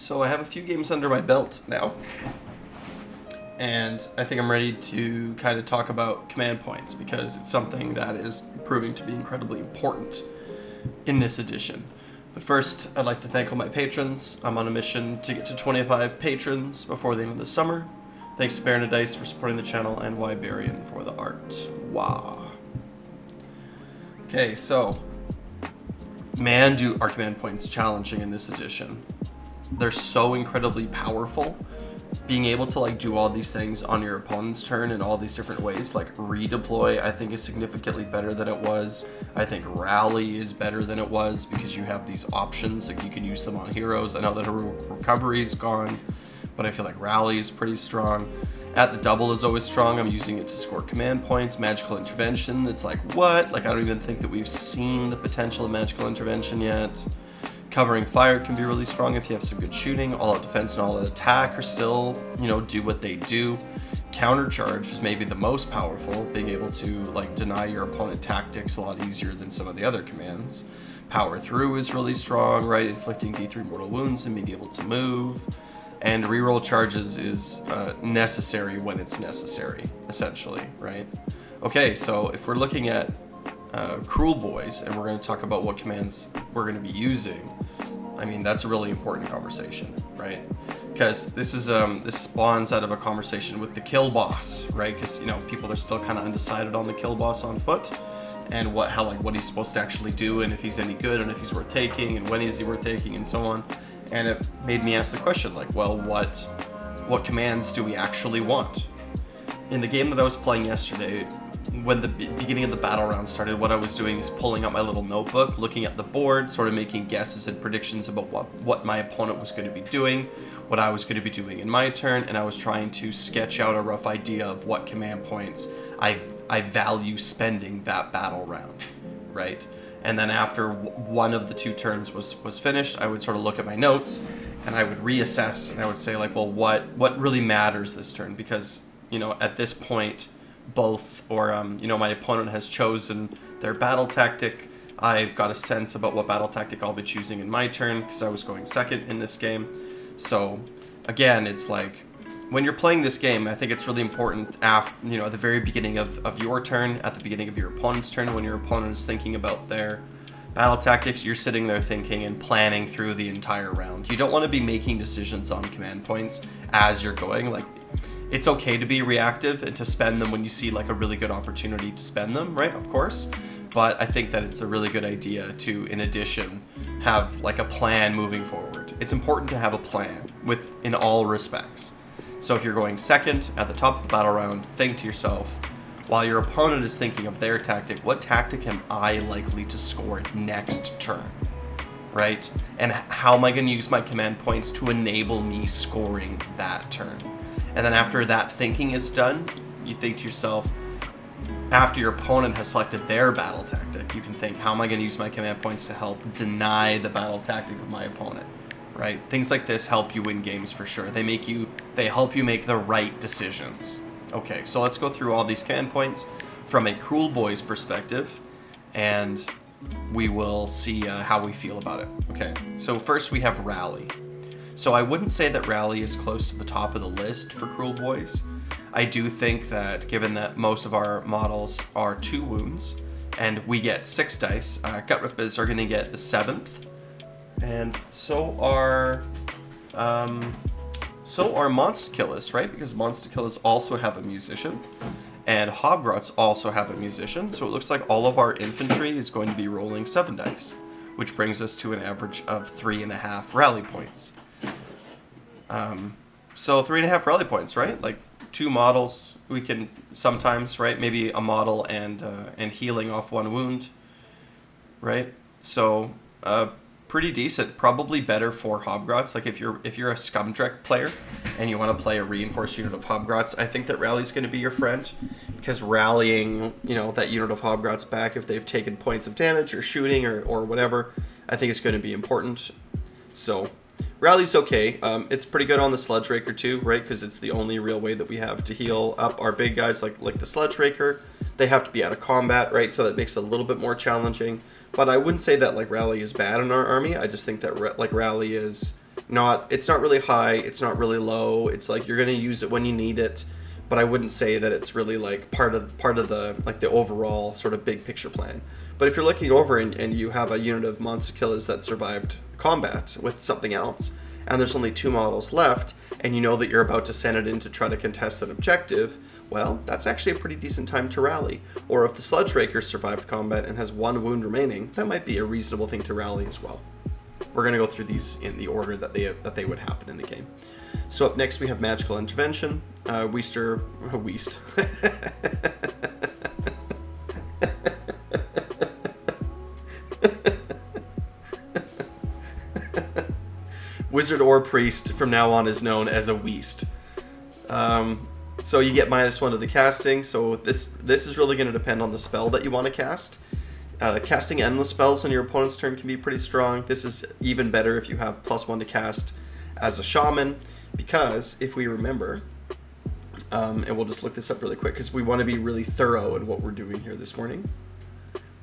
So I have a few games under my belt now, and I think I'm ready to kind of talk about command points because it's something that is proving to be incredibly important in this edition. But first, I'd like to thank all my patrons. I'm on a mission to get to 25 patrons before the end of the summer. Thanks to Baron and Dice for supporting the channel and Wybarian for the art. Wow. Okay, so man, do our command points challenging in this edition. They're so incredibly powerful. Being able to like do all these things on your opponent's turn in all these different ways, like redeploy, I think is significantly better than it was. I think rally is better than it was because you have these options, like you can use them on heroes. I know that recovery is gone, but I feel like rally is pretty strong. At the double is always strong. I'm using it to score command points. Magical intervention, it's like what? Like I don't even think that we've seen the potential of magical intervention yet. Covering fire can be really strong if you have some good shooting. All out defense and all out attack are still, do what they do. Counter charge is maybe the most powerful, being able to like deny your opponent tactics a lot easier than some of the other commands. Power through is really strong, right? Inflicting D3 mortal wounds and being able to move. And reroll charges is necessary when it's necessary, essentially, right? Okay, so if we're looking at Kruleboyz and we're going to talk about what commands we're going to be using, I mean, that's a really important conversation, right? Because this spawns out of a conversation with the kill boss, right? Because people are still kind of undecided on the kill boss on foot and what he's supposed to actually do and if he's any good and if he's worth taking and when is he worth taking and so on. And it made me ask the question, like, well, what commands do we actually want? In the game that I was playing yesterday, when the beginning of the battle round started, what I was doing is pulling out my little notebook, looking at the board, sort of making guesses and predictions about what my opponent was going to be doing, what I was going to be doing in my turn, and I was trying to sketch out a rough idea of what command points I value spending that battle round, right? And then after one of the two turns was finished, I would sort of look at my notes and I would reassess and I would say like, well, what really matters this turn? Because, at this point, my opponent has chosen their battle tactic. I've got a sense about what battle tactic I'll be choosing in my turn because I was going second in this game. So again, it's like when you're playing this game, I think it's really important at the very beginning of your turn, at the beginning of your opponent's turn, when your opponent is thinking about their battle tactics, you're sitting there thinking and planning through the entire round. You don't want to be making decisions on command points as you're going. Like, it's okay to be reactive and to spend them when you see like a really good opportunity to spend them, right? Of course. But I think that it's a really good idea to, in addition, have like a plan moving forward. It's important to have a plan in all respects. So if you're going second at the top of the battle round, think to yourself, while your opponent is thinking of their tactic, what tactic am I likely to score next turn, right? And how am I going to use my command points to enable me scoring that turn? And then after that thinking is done, you think to yourself, after your opponent has selected their battle tactic, you can think, how am I going to use my command points to help deny the battle tactic of my opponent? Right? Things like this help you win games for sure. They help you make the right decisions. Okay, so let's go through all these command points from a Kruleboyz perspective, and we will see how we feel about it. Okay, so first we have Rally. So I wouldn't say that Rally is close to the top of the list for Kruleboyz. I do think that given that most of our models are 2 wounds, and we get 6 dice, Gut Rippers are going to get the 7th, and so are Monster-Killers, right? Because Monster-Killers also have a musician, and Hobgrots also have a musician. So it looks like all of our infantry is going to be rolling 7 dice, which brings us to an average of 3.5 rally points. So 3.5 rally points, right? Like 2 models, we can sometimes, right? Maybe a model and healing off 1 wound, right? So pretty decent, probably better for Hobgrots. Like if you're a Scumdrek player and you want to play a reinforced unit of Hobgrots, I think that Rally's going to be your friend, because rallying, that unit of Hobgrots back if they've taken points of damage or shooting or whatever, I think it's going to be important. So Rally's okay. It's pretty good on the Sludge Raker too, right? Because it's the only real way that we have to heal up our big guys like the Sludge Raker. They have to be out of combat, right? So that makes it a little bit more challenging. But I wouldn't say that like Rally is bad in our army. I just think that Rally is It's not really high, it's not really low. It's like you're going to use it when you need it, but I wouldn't say that it's really like part of the like the overall sort of big picture plan. But if you're looking over and you have a unit of monster killers that survived combat with something else, and there's only 2 models left, and you know that you're about to send it in to try to contest an objective, well, that's actually a pretty decent time to rally. Or if the Sludge Raker survived combat and has 1 wound remaining, that might be a reasonable thing to rally as well. We're going to go through these in the order that they would happen in the game. So up next we have Magical Intervention, Weast. Wizard or Priest from now on is known as a Weast. So you get -1 to the casting. So this is really going to depend on the spell that you want to cast. Casting endless spells on your opponent's turn can be pretty strong. This is even better if you have +1 to cast as a shaman, because if we remember, and we'll just look this up really quick because we want to be really thorough in what we're doing here this morning.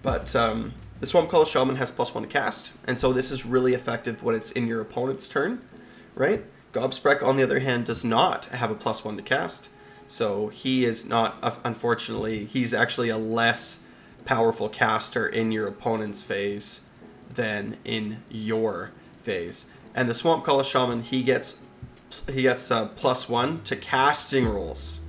But the Swampcalla Shaman has +1 to cast, and so this is really effective when it's in your opponent's turn, right? Gobsprek, on the other hand, does not have a +1 to cast, so he is not, unfortunately, he's actually a less powerful caster in your opponent's phase than in your phase. And the Swampcalla Shaman, he gets +1 to casting rolls,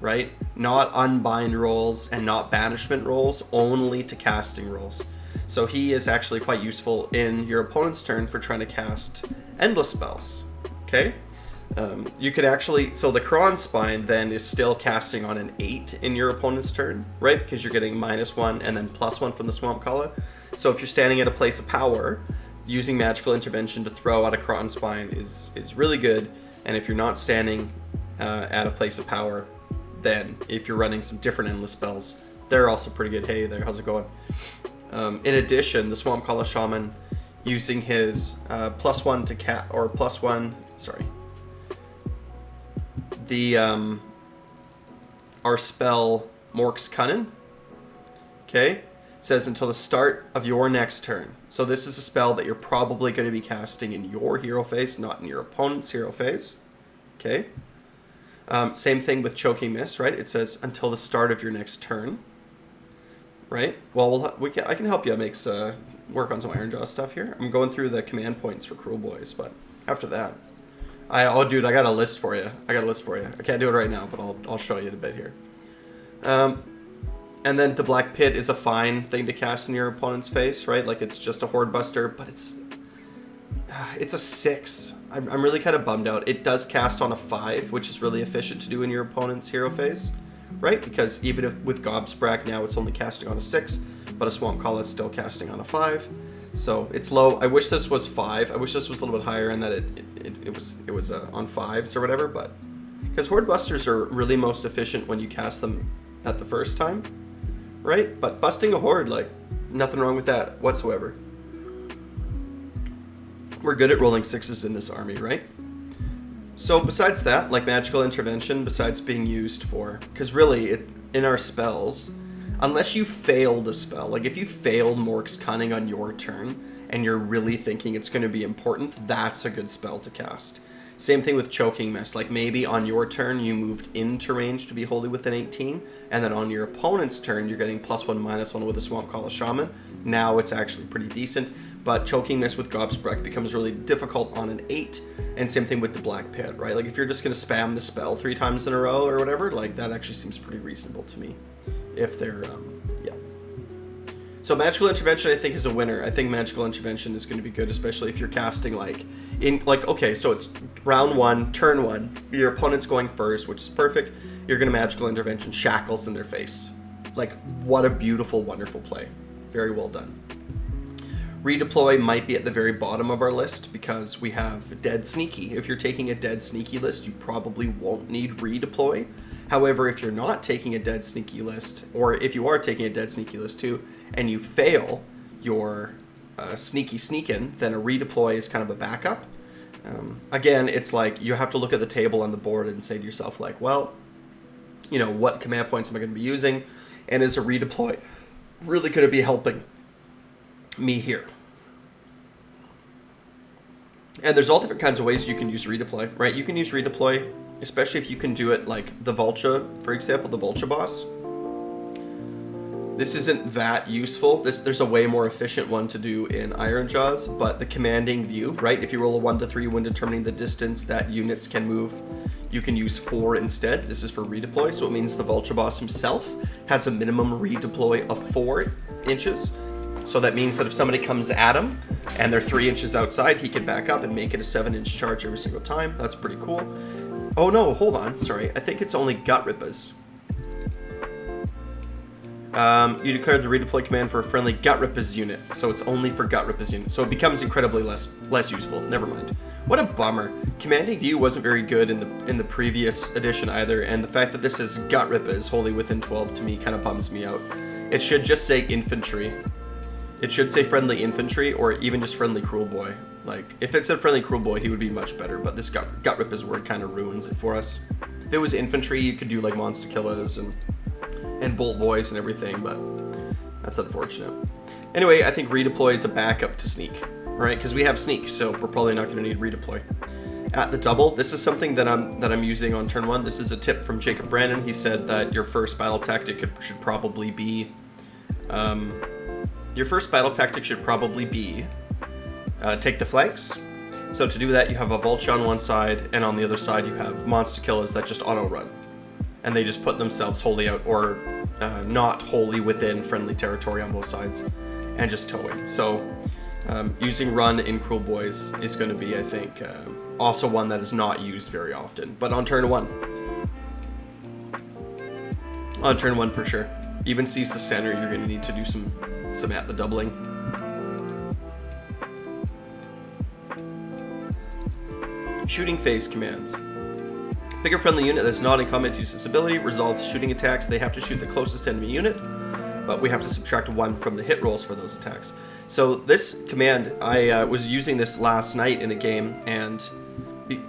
right? Not unbind rolls and not banishment rolls, only to casting rolls. So he is actually quite useful in your opponent's turn for trying to cast endless spells, okay? You could actually, so the Kron Spine then is still casting on an 8 in your opponent's turn, right? Because you're getting -1 and then +1 from the Swampcalla. So if you're standing at a place of power, using Magical Intervention to throw out a Kron Spine is really good. And if you're not standing at a place of power, then if you're running some different endless spells, they're also pretty good. Hey there, how's it going? In addition, the Swampcalla Shaman, using his +1 to our spell Mork's Cunnin, okay, says until the start of your next turn. So this is a spell that you're probably going to be casting in your hero phase, not in your opponent's hero phase, okay? Same thing with Choking Mist, right? It says until the start of your next turn, right? Well, I can help you work on some Ironjaw stuff here. I'm going through the command points for Kruleboyz, but after that, dude, I got a list for you. I can't do it right now, but I'll show you in a bit here. And then the Black Pit is a fine thing to cast in your opponent's face, right? Like it's just a Horde Buster, but it's a 6. I'm really kind of bummed out. It does cast on a 5, which is really efficient to do in your opponent's hero phase, right? Because even if with Gobsprek now it's only casting on a 6, but a Swampcalla is still casting on a 5. So it's low. I wish this was 5. I wish this was a little bit higher and that it was on 5s or whatever, but because Horde Busters are really most efficient when you cast them at the first time, right? But busting a Horde, like, nothing wrong with that whatsoever. We're good at rolling 6s in this army, right? So besides that, like Magical Intervention, besides being used for, because really, in our spells, unless you failed a spell, like if you failed Mork's Cunning on your turn, and you're really thinking it's going to be important, that's a good spell to cast. Same thing with Choking Mist, like maybe on your turn you moved into range to be wholly within 18, and then on your opponent's turn you're getting +1/-1 with a Swampcalla Shaman. Now it's actually pretty decent, but Choking Mist with Gobsprek becomes really difficult on an 8, and same thing with the Black Pit, right? Like if you're just going to spam the spell 3 times in a row or whatever, like that actually seems pretty reasonable to me. If they're, yeah. So Magical Intervention, I think, is a winner. I think Magical Intervention is going to be good, especially if you're casting, okay, so it's round 1, turn 1, your opponent's going first, which is perfect. You're going to Magical Intervention, Shackles in their face. Like, what a beautiful, wonderful play. Very well done. Redeploy might be at the very bottom of our list because we have Dead Sneaky. If you're taking a Dead Sneaky list, you probably won't need Redeploy. However, if you're not taking a Dead Sneaky list, or if you are taking a Dead Sneaky list too, and you fail your Sneaky Sneakin', then a Redeploy is kind of a backup. Again, it's like you have to look at the table on the board and say to yourself, like, well, you know, what command points am I going to be using? And is a Redeploy really going to be helping me here? And there's all different kinds of ways you can use Redeploy, right? You can use Redeploy, especially if you can do it like the Vulture, for example, the Vulture boss. This isn't that useful. There's a way more efficient one to do in Iron Jaws, but the commanding view, right? If you roll a 1 to 3 when determining the distance that units can move, you can use 4 instead. This is for Redeploy, so it means the Vulture boss himself has a minimum redeploy of 4 inches. So that means that if somebody comes at him and they're 3 inches outside, he can back up and make it a 7-inch charge every single time. That's pretty cool. Oh no, hold on, sorry. I think it's only Gut Rippers. You declared the redeploy command for a friendly Gut Rippers unit, so it's only for Gut Rippers unit. So it becomes incredibly less useful. Never mind. What a bummer. Commanding view wasn't very good in the previous edition either, and the fact that this is Gut Rippers wholly within 12 to me kind of bums me out. It should just say infantry. It should say friendly infantry or even just friendly Kruleboy. Like, if it said friendly Kruleboy, he would be much better, but this Gut Rippers word kind of ruins it for us. If it was infantry, you could do like monster killers and bolt boys and everything, but that's unfortunate. Anyway, I think redeploy is a backup to sneak, right? Because we have sneak, so we're probably not going to need redeploy. At the double, this is something that I'm using on turn 1. This is a tip from Jacob Brandon. He said that your first battle tactic should probably be take the flanks. So to do that, you have a Vulture on one side, and on the other side you have monster killers that just auto run. And they just put themselves wholly out, or not wholly within friendly territory on both sides, and just towing. So using run in Kruleboyz is going to be, I think, also one that is not used very often. But on turn 1. On turn 1 for sure. Even sees the center, you're going to need to do some at the doubling. Shooting phase commands. Pick a friendly unit that's not in combat to use this ability. Resolve shooting attacks. They have to shoot the closest enemy unit, but we have to subtract 1 from the hit rolls for those attacks. So this command, I was using this last night in a game, and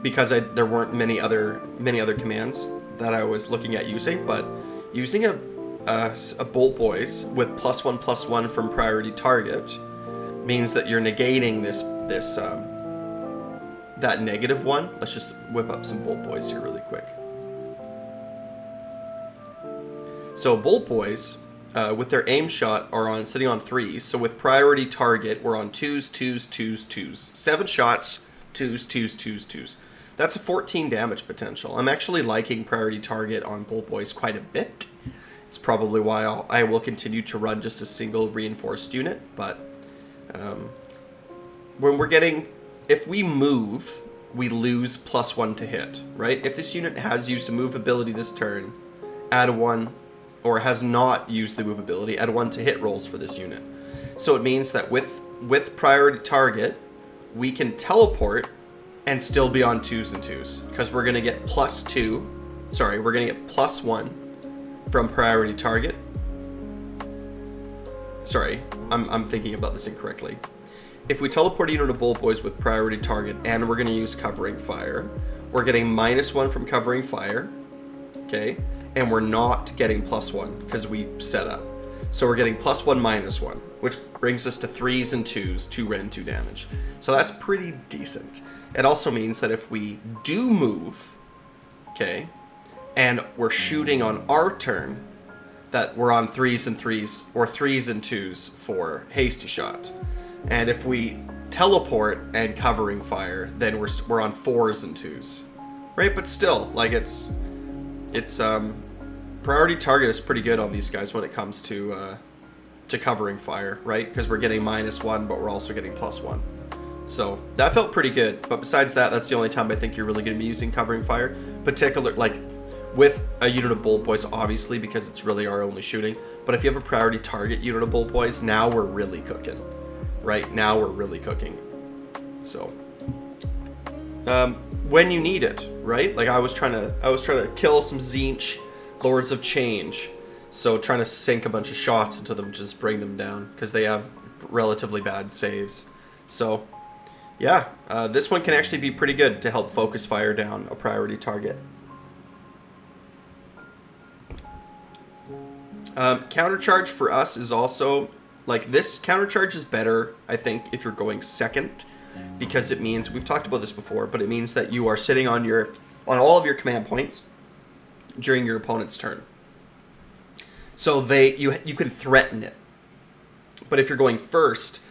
because there weren't many other commands that I was looking at using, but using a bolt boys with +1/+1 from priority target means that you're negating that -1. Let's just whip up some bolt boys here really quick. So bolt boys, with their aim shot, are sitting on 3s. So with priority target, we're on 2s, 2s, 2s, 2s. 7 shots, 2s, 2s, 2s, 2s. That's a 14 damage potential. I'm actually liking priority target on bolt boys quite a bit. It's probably why I will continue to run just a single reinforced unit. But when we're getting... If we move, we lose +1 to hit, right? If this unit has used a move ability this turn, add 1, or has not used the move ability, add 1 to hit rolls for this unit. So it means that with priority target, we can teleport and still be on 2s and 2s, because we're going to get we're going to get +1 from priority target. Sorry, I'm thinking about this incorrectly. If we teleport a unit of bolt boys with priority target and we're going to use covering fire, we're getting -1 from covering fire, okay? And we're not getting +1 because we set up. So we're getting +1, -1, which brings us to 3s and 2s, 2 rend, 2 damage. So that's pretty decent. It also means that if we do move, okay, and we're shooting on our turn, that we're on 3s and 3s, or 3s and 2s for hasty shot. And if we teleport and covering fire, then we're on 4s and 2s, right? But still, like it's priority target is pretty good on these guys when it comes to covering fire, right? Because we're getting -1, but we're also getting +1. So that felt pretty good. But besides that, that's the only time I think you're really going to be using covering fire, like with a unit of bolt boys, obviously, because it's really our only shooting. But if you have a priority target unit of bolt boys, now we're really cooking. Right now we're really cooking. So when you need it, right? Like I was trying to kill some Tzeentch Lords of Change, so trying to sink a bunch of shots into them, just bring them down because they have relatively bad saves. So yeah, this one can actually be pretty good to help focus fire down a priority target. Countercharge for us is also... Like, this countercharge is better, I think, if you're going second because it means, we've talked about this before, but it means that you are sitting on all of your command points during your opponent's turn. So you can threaten it. But if you're going first,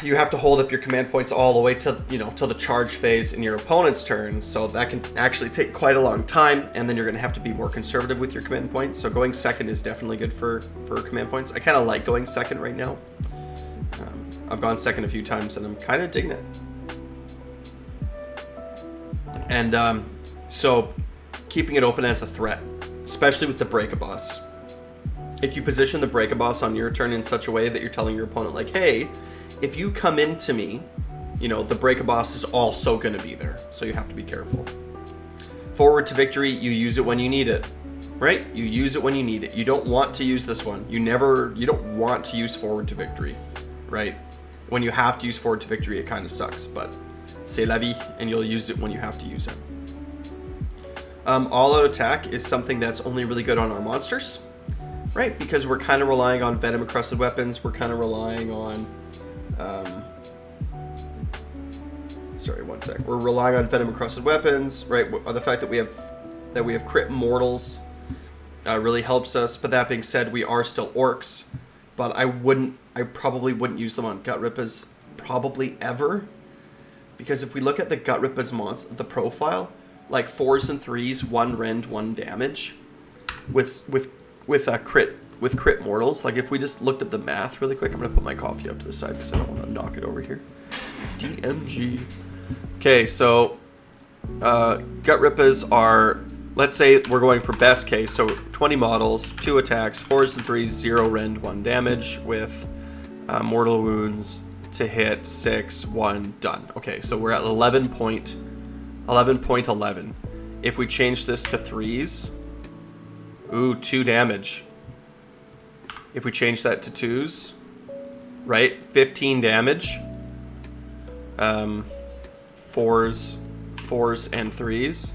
you have to hold up your command points all the way to, till the charge phase in your opponent's turn. So that can actually take quite a long time, and then you're going to have to be more conservative with your command points. So going second is definitely good for command points. I kind of like going second right now. I've gone second a few times, and I'm kind of digging it. And so keeping it open as a threat, especially with the Break-A-Boss. If you position the Break-A-Boss on your turn in such a way that you're telling your opponent, like, hey, if you come into me, the Break-A-Boss is also going to be there. So you have to be careful. Forward to victory, you use it when you need it, right? You use it when you need it. You don't want to use this one. You don't want to use forward to victory, right? When you have to use forward to victory, it kind of sucks, but c'est la vie, and you'll use it when you have to use it. All-out attack is something that's only really good on our monsters, right? Because we're kind of relying on venom-encrusted weapons. We're kind of relying on... sorry, one sec. We're relying on venom-encrusted weapons, right? The fact that we have crit mortals really helps us. But that being said, we are still orcs. But I probably wouldn't use them on Gut Rippas probably ever. Because if we look at the Gut Rippas the profile, like 4s and 3s, 1 rend, 1 damage, with crit mortals. Like if we just looked at the math really quick, I'm gonna put my coffee up to the side because I don't want to knock it over here. DMG. Okay, so Gut Rippas are, let's say we're going for best case, so 20 models, 2 attacks, 4s and 3s, 0 rend, 1 damage with mortal wounds to hit, 6, 1, done. Okay, so we're at 11.11. If we change this to 3s, ooh, 2 damage. If we change that to 2s, right, 15 damage. 4s and 3s.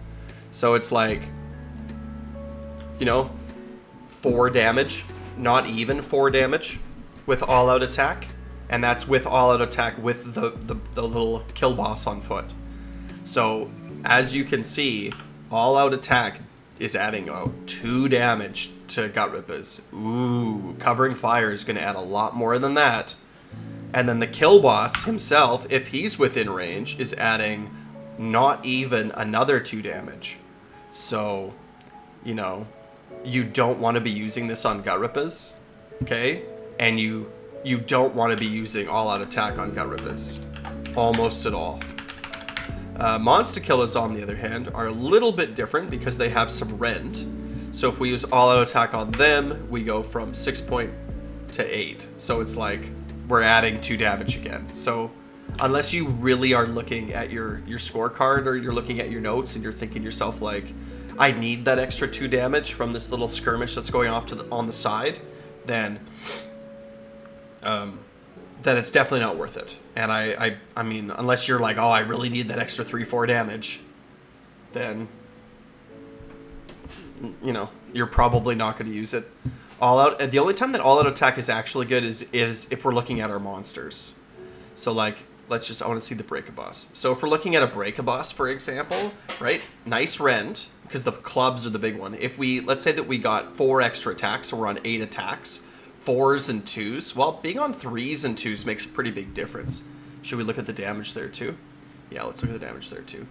So it's like, 4 damage, not even 4 damage with all-out attack. And that's with all-out attack with the little kill boss on foot. So as you can see, all-out attack is adding 2 damage to Gut Rippas. Ooh, covering fire is going to add a lot more than that. And then the kill boss himself, if he's within range, is adding not even another 2 damage. So, you don't want to be using this on Gut Rippas, okay? And you don't want to be using all-out attack on Gut Rippas, almost at all. Monster Killers, on the other hand, are a little bit different because they have some rend. So if we use all-out attack on them, we go from 6 point to 8. So it's like we're adding 2 damage again. So unless you really are looking at your scorecard or you're looking at your notes and you're thinking to yourself like, I need that extra 2 damage from this little skirmish that's going off on the side, then it's definitely not worth it. And I mean, unless you're like, oh, I really need that extra 3-4 damage, then, you're probably not going to use it. All out. The only time that all out attack is actually good is if we're looking at our monsters. So like, I want to see the Break-A-Boss. So if we're looking at a Break-A-Boss, for example, right? Nice rend, because the clubs are the big one. Let's say that we got 4 extra attacks, so we're on 8 attacks. 4s and 2s. Well, being on 3s and 2s makes a pretty big difference. Should we look at the damage there too? Yeah, let's look at the damage there too.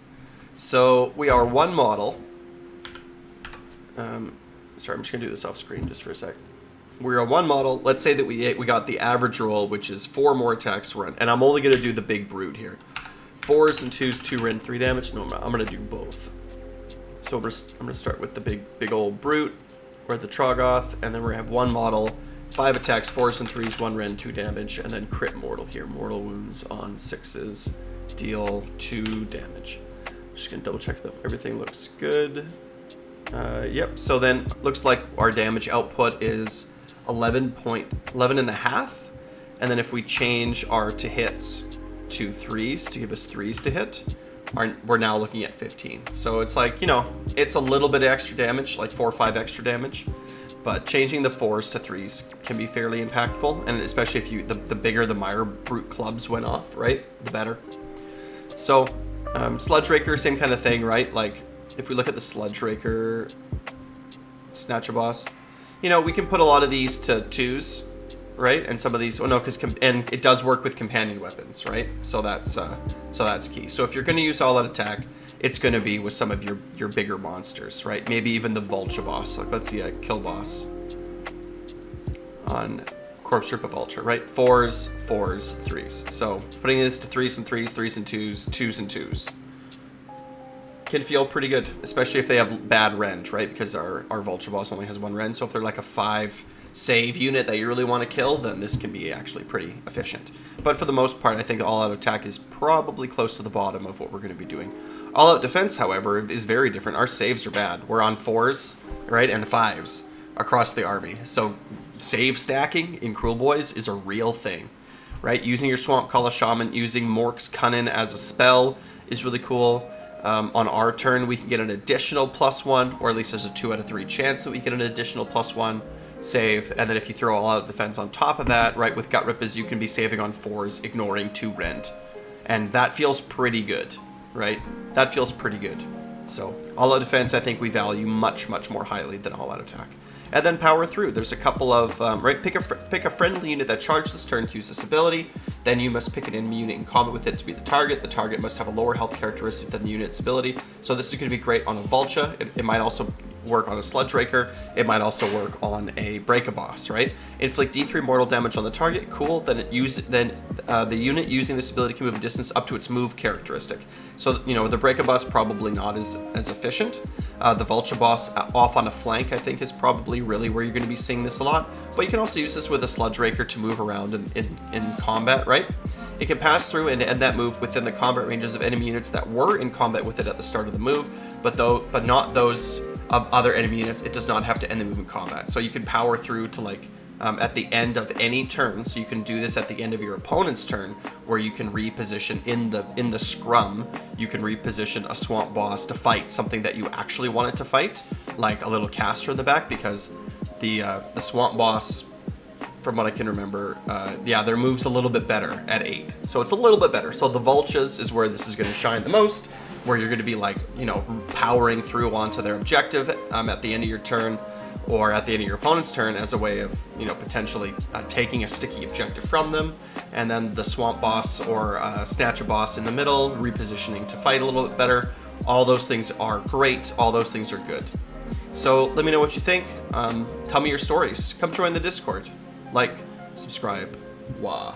So we are 1 model. Sorry, I'm just gonna do this off screen just for a sec. We're a 1 model. Let's say that we got the average roll, which is 4 more attacks run, and I'm only gonna do the big brute here. 4s and 2s, 2 rend, 3 damage. No, I'm gonna do both. So I'm gonna start with the big old brute. We're at the Troggoth, and then we're gonna have 1 model. 5 attacks, 4s and 3s, 1 rend, 2 damage, and then crit mortal here. Mortal wounds on 6s, deal 2 damage. Just gonna double check that everything looks good. Yep, so then looks like our damage output is 11.5, and then if we change our to hits to 3s to give us 3s to hit, we're now looking at 15. So it's like, it's a little bit extra damage, like 4 or 5 extra damage. but changing the 4s to 3s can be fairly impactful, and especially if you the bigger the Mire Brute clubs went off, right? The better. So, Sludge Raker, same kind of thing, right? Like, if we look at the Sludge Raker Snatcher Boss, you know, we can put a lot of these to 2s, right? And some of these, oh no, because and it does work with companion weapons, right? So that's key. So if you're going to use all-out attack, it's going to be with some of your bigger monsters, right? Maybe even the Vulture Boss. Like, let's see a Kill Boss on Corpse Ripper Vulture, right? 4s, 4s, 3s. So putting this to 3s and 3s, 3s and 2s, 2s and 2s can feel pretty good, especially if they have bad rend, right? Because our Vulture Boss only has 1 rend. So if they're like a 5 save unit that you really want to kill, then this can be actually pretty efficient. But for the most part, I think all-out attack is probably close to the bottom of what we're going to be doing. All-out defense, however, is very different. Our saves are bad. We're on 4s, right, and 5s across the army. So save stacking in Kruleboyz is a real thing, right? Using your Swamp Calla Shaman, using Mork's Cunnin as a spell is really cool. On our turn, we can get an additional +1, or at least there's a 2 out of 3 chance that we get an additional +1 save. And then if you throw all-out defense on top of that, right, with Gut Rippers, you can be saving on 4s, ignoring 2 rend. And that feels pretty good, right? That feels pretty good. So all-out defense, I think we value much, much more highly than all-out attack. And then power through. There's a couple of, right, pick a friendly unit that charged this turn to use this ability. Then you must pick an enemy unit in combat with it to be the target. The target must have a lower health characteristic than the unit's ability. So this is going to be great on a Vulture. It might also work on a Sludge Raker. It might also work on a Break-a-Boss, right? Inflict D3 mortal damage on the target. Cool. Then the unit using this ability can move a distance up to its move characteristic. So, you know, the Break-a-Boss probably not as efficient. The Vulture Boss off on a flank, I think, is probably really where you're going to be seeing this a lot. But you can also use this with a Sludge Raker to move around in combat, right? It can pass through and end that move within the combat ranges of enemy units that were in combat with it at the start of the move, but not those of other enemy units. It does not have to end the move in combat. So you can power through to, like, at the end of any turn. So you can do this at the end of your opponent's turn, where you can reposition in the scrum. You can reposition a Swamp Boss to fight something that you actually wanted to fight, like a little caster in the back, because the Swamp Boss, from what I can remember, yeah, their move's a little bit better at 8. So it's a little bit better. So the Vultures is where this is going to shine the most, where you're going to be, like, you know, powering through onto their objective at the end of your turn, or at the end of your opponent's turn, as a way of, you know, potentially taking a sticky objective from them. And then the Swamp Boss or Snatcher Boss in the middle, repositioning to fight a little bit better. All those things are great. All those things are good. So let me know what you think. Tell me your stories. Come join the Discord. Like, subscribe. Wah.